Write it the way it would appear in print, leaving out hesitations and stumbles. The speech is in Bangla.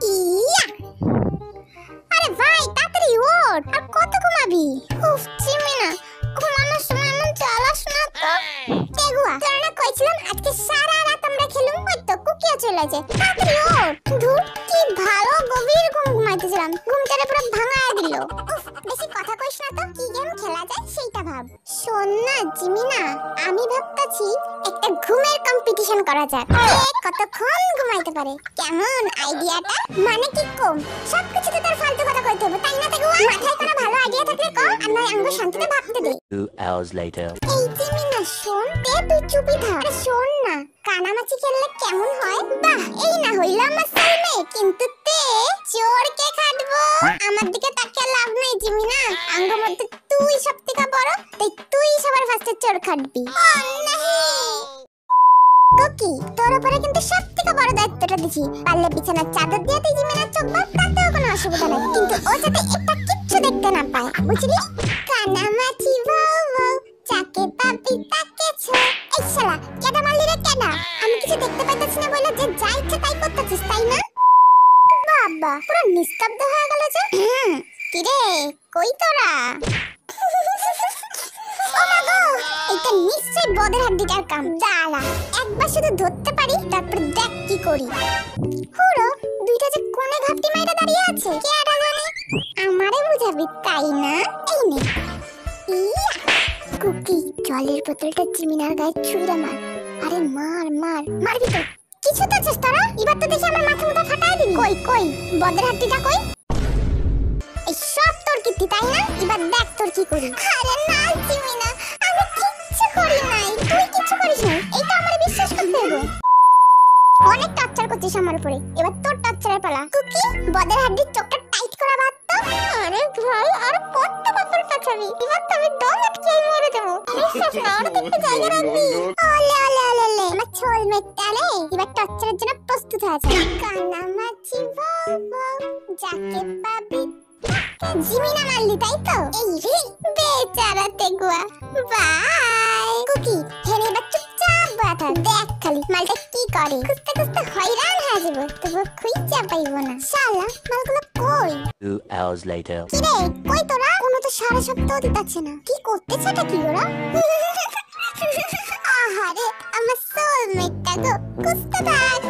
ইয়া আরে ভাই তাড়াতাড়ি ওঠ, আর কত ঘুমাবি? উফ চিমিনা, ঘুমানোর সময় মন চালাস না তো। তেগুয়া তোর না কইছিলাম আজকে সারা রাত আমরা খেলুম, ওই তো কুকিয়া চলে যায়। তাড়াতাড়ি ওঠ। ধুর কি ভালো গভীর ঘুম ঘুমাইতেছিলাম, ঘুমটারে পুরো ভাঙায় দিল। উফ বেশি কথা কইস না তো, কি গেম খেলা যায় সেইটা ভাব। শোন না জিমিনা, আমি ভাবতাছি একটা ঘুমের কম্পিটিশন করা যাক, কে কতক্ষণ ঘুমাইতে পারে। কেমন আইডিয়াটা? মানে কি কম, সবকিছু তো তোর ফালতু কথা কইতে হবে তাই না? তেগুয়া মাথায় কোনো ভালো আইডিয়া থাকলে কও, আমরা আঙ্গুর শান্তিতে ভাবতে দে। 2 hours later. এই জিমিনা শোন, তুই চুপি থাক। আরে শোন না, কানামাছি খেললে কেমন হয়? বাহ, এই না হইল আমার সামনে, কিন্তু তে চোরকে খাটবো। আমার দিকে তাকিয়ে লাভ নাই জিমিনা, আঙ্গুর মধ্যে তুই সবথেকে বড়, তাই তুই সবার ফার্স্টে চোর খাটবি। কুকি তোর উপরে কিন্তু সবথেকে বড় দায়িত্বটা দিছি, পারলে বিছানার চাদর দিয়ে তুই জিমিনার চোখ বাঁধ, তাতেও কোনো অসুবিধা নাই, কিন্তু ও যাতে একটা কিচ্ছু দেখতে না পায়, বুঝলি? কানামাছি বউ বউ যাকে পাবি তাকে ছো। এই শালা কেডা মারলি রে কেডা? আমি কিছু দেখতে পাইতাছি না বলে যে যা ইচ্ছা তাই করতেছিস তাই না? বাবা পুরো নিস্তব্ধ হয়ে গেল যে। কি রে কই তোরা? ও মা গো, এটা নিশ্চয়ই বদের হাড্ডিটার কাম। দাঁড়া একবার শুধু ধরতে পারি, তারপর দেখ কি করি। হুড়ো দুইটা যে কোণে ঘাপটি মাইরা দাঁড়িয়ে আছে, কে আড়া জানে? আমারে বুঝাবি তাই না? এই নে। ইয়া কুকি জলের বোতলটা জিমিনার গায়ে ছুঁড়ে মার। আরে মার মার, মারবি তো? কিছু তো চেষ্টারা, এবার তো দেখি আমার মাথা মুথা ফাটাই দিবি। কই কই বদের হাড্ডিটা কই? এই সব তোর কীর্তি তাই না? এবার দেখ তোর কি করি। আরে না জিমিনা, আমি কিচ্ছু করি নাই। তুই কিচ্ছু করিস না, এইটা আমারে বিশ্বাস করতে হবে। অনেক টর্চার করছিস আমার উপরে, এবার তোর টর্চারের পালা। কুকি বদের হাড্ডির চোখটা টাইট করা বাদ তো। আরে ভাই আর কত বাপের পাছাবি, এবার তো আমি দম আটকে মরে দেবো। বিশ্বাস না, আর একটু জায়গা রাখবি। ওলে ওলে ওলে ওলে আমার ছোল মেটালে এবার টর্চারের জন্য প্রস্তুত হয়ে যা। কানামাছি বউ বউ যাকে পাবি জিমিনা মারলি তাই তো? এই রে বেচারা তেগুয়া, বাই। কুকি হেনে এবার চুপচাপ বসা দেখ খালি মালটা কি করে। খুঁজতে খুঁজতে হয়রান হয়ে যাবো, তবু খুঁজে পাইব না। শালা মালগুলো কই? 2 hours later. কি রে কই তোরা? কোনো তো সারা সপ্তাহ দিতাছে না, কি করতেছে এটা কি ওরা? আহারে আমার সোলমেটটা গো, খুঁজতে থাক।